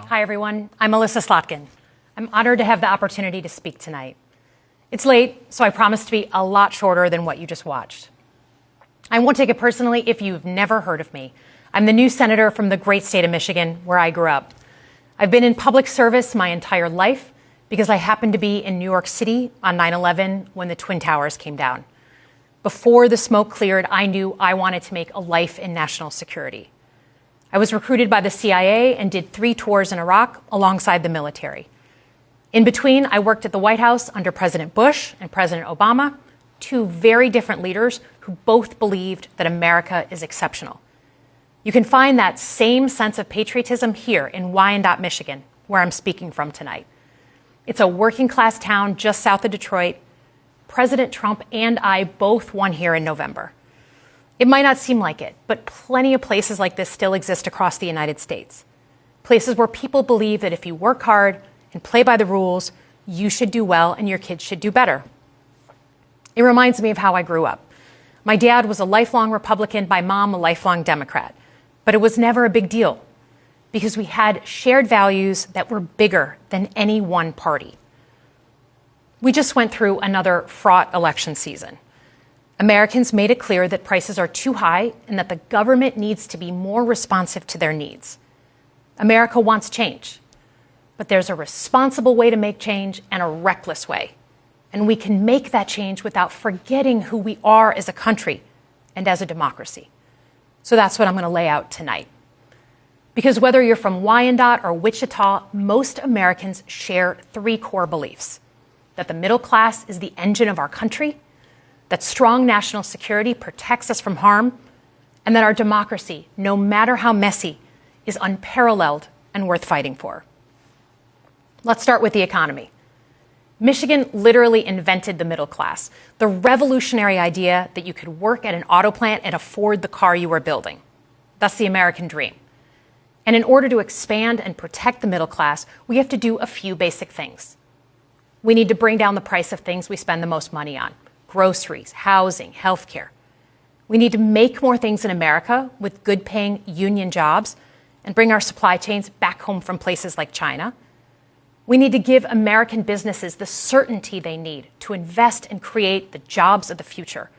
Hi, everyone. I'm Melissa Slotkin. I'm honored to have the opportunity to speak tonight. It's late, so I promise to be a lot shorter than what you just watched. I won't take it personally if you've never heard of me. I'm the new senator from the great state of Michigan, where I grew up. I've been in public service my entire life because I happened to be in New York City on 9/11 when the Twin Towers came down. Before the smoke cleared, I knew I wanted to make a life in national security. I was recruited by the CIA and did 3 tours in Iraq alongside the military. In between, I worked at the White House under President Bush and President Obama, 2 very different leaders who both believed that America is exceptional. You can find that same sense of patriotism here in Wyandotte, Michigan, where I'm speaking from tonight. It's a working-class town just south of Detroit. President Trump and I both won here in November. It might not seem like it, but plenty of places like this still exist across the United States. Places where people believe that if you work hard and play by the rules, you should do well and your kids should do better. It reminds me of how I grew up. My dad was a lifelong Republican, my mom a lifelong Democrat. But it was never a big deal because we had shared values that were bigger than any one party. We just went through another fraught election season. Americans made it clear that prices are too high and that the government needs to be more responsive to their needs. America wants change, but there's a responsible way to make change and a reckless way. And we can make that change without forgetting who we are as a country and as a democracy. So that's what I'm going to lay out tonight. Because whether you're from Wyandotte or Wichita, most Americans share 3 core beliefs: that the middle class is the engine of our country, that strong national security protects us from harm, and that our democracy, no matter how messy, is unparalleled and worth fighting for. Let's start with the economy. Michigan literally invented the middle class, the revolutionary idea that you could work at an auto plant and afford the car you were building. That's the American dream. And in order to expand and protect the middle class, we have to do a few basic things. We need to bring down the price of things we spend the most money on: groceries, housing, healthcare. We need to make more things in America with good-paying union jobs and bring our supply chains back home from places like China. We need to give American businesses the certainty they need to invest and create the jobs of the future.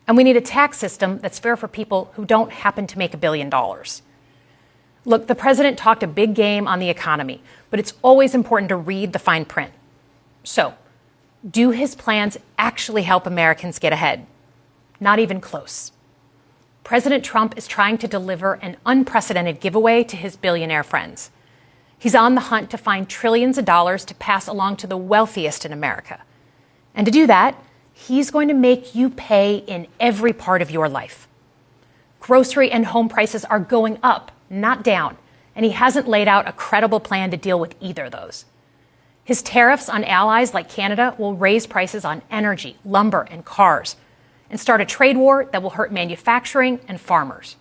And we need a tax system that's fair for people who don't happen to make $1 billion. Look, the president talked a big game on the economy, but it's always important to read the fine print. So, do his plans actually help Americans get ahead? Not even close. President Trump is trying to deliver an unprecedented giveaway to his billionaire friends. He's on the hunt to find trillions of dollars to pass along to the wealthiest in America. And to do that, he's going to make you pay in every part of your life. Grocery and home prices are going up, not down, and he hasn't laid out a credible plan to deal with either of those. His tariffs on allies like Canada will raise prices on energy, lumber, and cars, and start a trade war that will hurt manufacturing and farmers.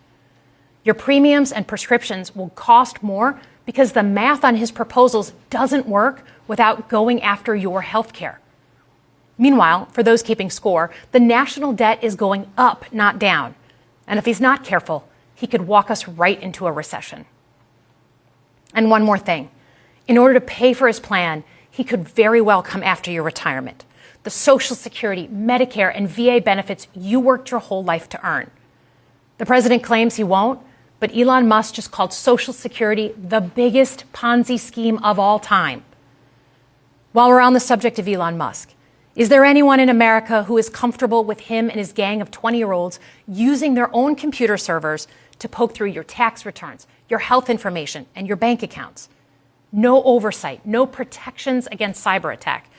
Your premiums and prescriptions will cost more because the math on his proposals doesn't work without going after your health care. Meanwhile, for those keeping score, the national debt is going up, not down. And if he's not careful, he could walk us right into a recession. And one more thing. In order to pay for his plan, he could very well come after your retirement, the Social Security, Medicare, and VA benefits you worked your whole life to earn. The president claims he won't, but Elon Musk just called Social Security the biggest Ponzi scheme of all time. While we're on the subject of Elon Musk, is there anyone in America who is comfortable with him and his gang of 20-year-olds using their own computer servers to poke through your tax returns, your health information, and your bank accounts? No oversight, no protections against cyber attack,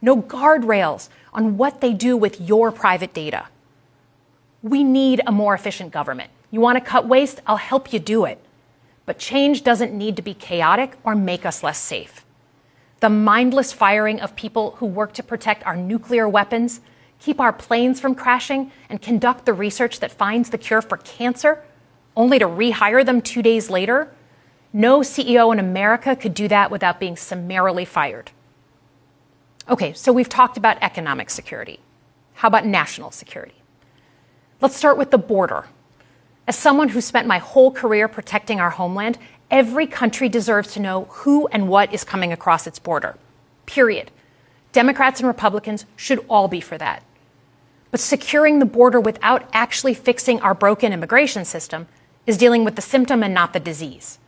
no guardrails on what they do with your private data. We need a more efficient government. You want to cut waste? I'll help you do it. But change doesn't need to be chaotic or make us less safe. The mindless firing of people who work to protect our nuclear weapons, keep our planes from crashing, and conduct the research that finds the cure for cancer, only to rehire them 2 days later? No CEO in America could do that without being summarily fired. Okay, so we've talked about economic security. How about national security? Let's start with the border. As someone who spent my whole career protecting our homeland, Every country deserves to know who and what is coming across its border. Period. Democrats and Republicans should all be for that. But securing the border without actually fixing our broken immigration system is dealing with the symptom and not the disease.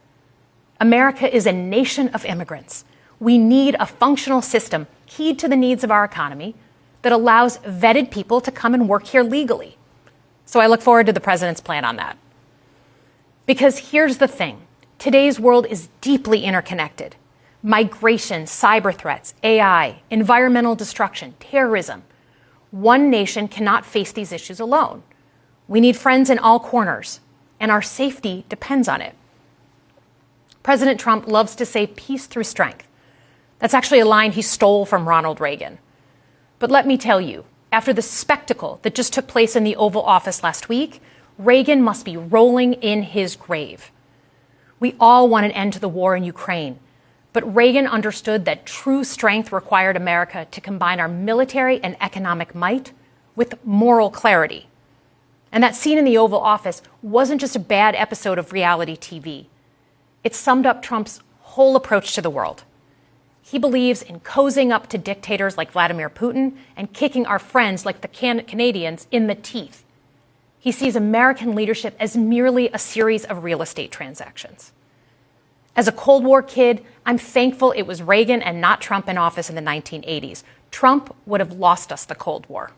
America is a nation of immigrants. We need a functional system keyed to the needs of our economy that allows vetted people to come and work here legally. So I look forward to the president's plan on that. Because here's the thing. Today's world is deeply interconnected. Migration, cyber threats, AI, environmental destruction, terrorism. One nation cannot face these issues alone. We need friends in all corners, and our safety depends on it. President Trump loves to say peace through strength. That's actually a line he stole from Ronald Reagan. But let me tell you, after the spectacle that just took place in the Oval Office last week, Reagan must be rolling in his grave. We all want an end to the war in Ukraine, but Reagan understood that true strength required America to combine our military and economic might with moral clarity. And that scene in the Oval Office wasn't just a bad episode of reality TV. It summed up Trump's whole approach to the world. He believes in cozying up to dictators like Vladimir Putin and kicking our friends like the Canadians in the teeth. He sees American leadership as merely a series of real estate transactions. As a Cold War kid, I'm thankful it was Reagan and not Trump in office in the 1980s. Trump would have lost us the Cold War.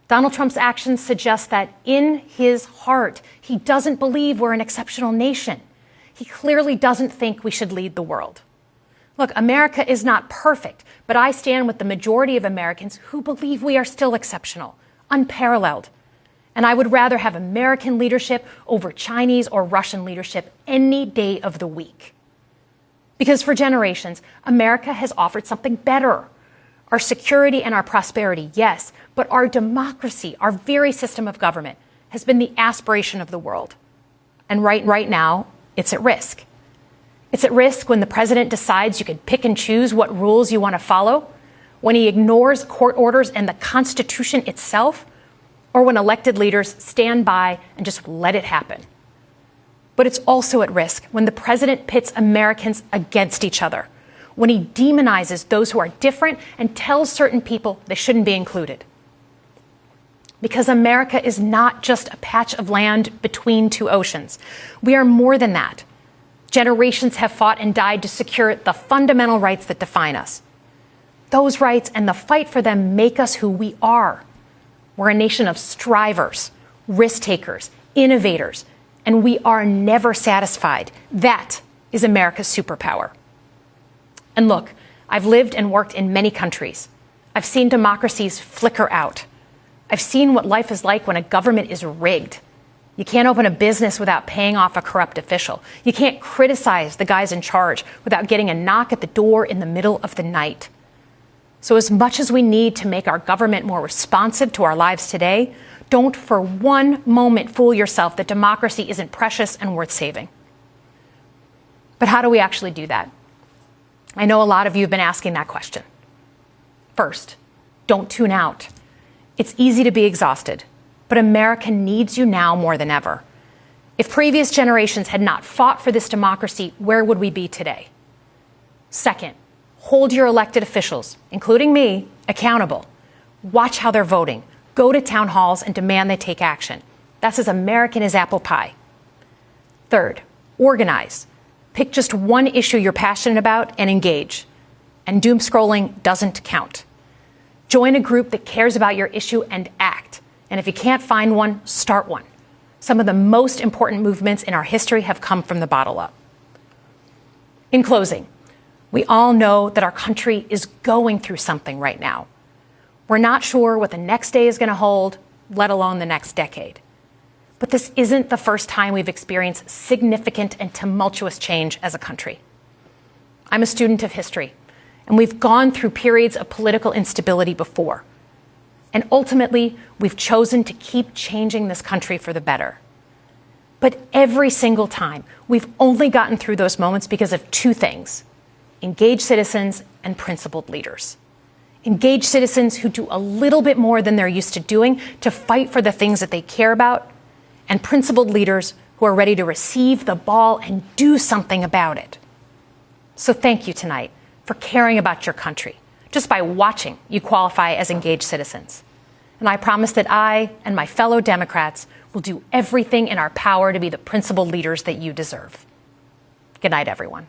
Donald Trump's actions suggest that in his heart, he doesn't believe we're an exceptional nation. He clearly doesn't think we should lead the world. Look, America is not perfect, but I stand with the majority of Americans who believe we are still exceptional, unparalleled. And I would rather have American leadership over Chinese or Russian leadership any day of the week. Because for generations, America has offered something better. Our security and our prosperity, yes, but our democracy, our very system of government, has been the aspiration of the world. And right now, it's at risk. It's at risk when the president decides you can pick and choose what rules you want to follow, when he ignores court orders and the Constitution itself, or when elected leaders stand by and just let it happen. But it's also at risk when the president pits Americans against each other, when he demonizes those who are different and tells certain people they shouldn't be included. Because America is not just a patch of land between two oceans. We are more than that. Generations have fought and died to secure the fundamental rights that define us. Those rights and the fight for them make us who we are. We're a nation of strivers, risk takers, innovators, and we are never satisfied. That is America's superpower. And look, I've lived and worked in many countries. I've seen democracies flicker out. I've seen what life is like when a government is rigged. You can't open a business without paying off a corrupt official. You can't criticize the guys in charge without getting a knock at the door in the middle of the night. So as much as we need to make our government more responsive to our lives today, don't for one moment fool yourself that democracy isn't precious and worth saving. But how do we actually do that? I know a lot of you have been asking that question. First, don't tune out. It's easy to be exhausted, but America needs you now more than ever. If previous generations had not fought for this democracy, where would we be today? Second, hold your elected officials, including me, accountable. Watch how they're voting. Go to town halls and demand they take action. That's as American as apple pie. Third, organize. Pick just one issue you're passionate about and engage. And doom scrolling doesn't count. Join a group that cares about your issue and act. And if you can't find one, start one. Some of the most important movements in our history have come from the bottom up. In closing, we all know that our country is going through something right now. We're not sure what the next day is going to hold, let alone the next decade. But this isn't the first time we've experienced significant and tumultuous change as a country. I'm a student of history, and we've gone through periods of political instability before. And ultimately, we've chosen to keep changing this country for the better. But every single time, we've only gotten through those moments because of two things: engaged citizens and principled leaders. Engaged citizens who do a little bit more than they're used to doing to fight for the things that they care about, and principled leaders who are ready to receive the ball and do something about it. So thank you tonight for caring about your country. Just by watching, you qualify as engaged citizens. And I promise that I and my fellow Democrats will do everything in our power to be the principled leaders that you deserve. Good night, everyone.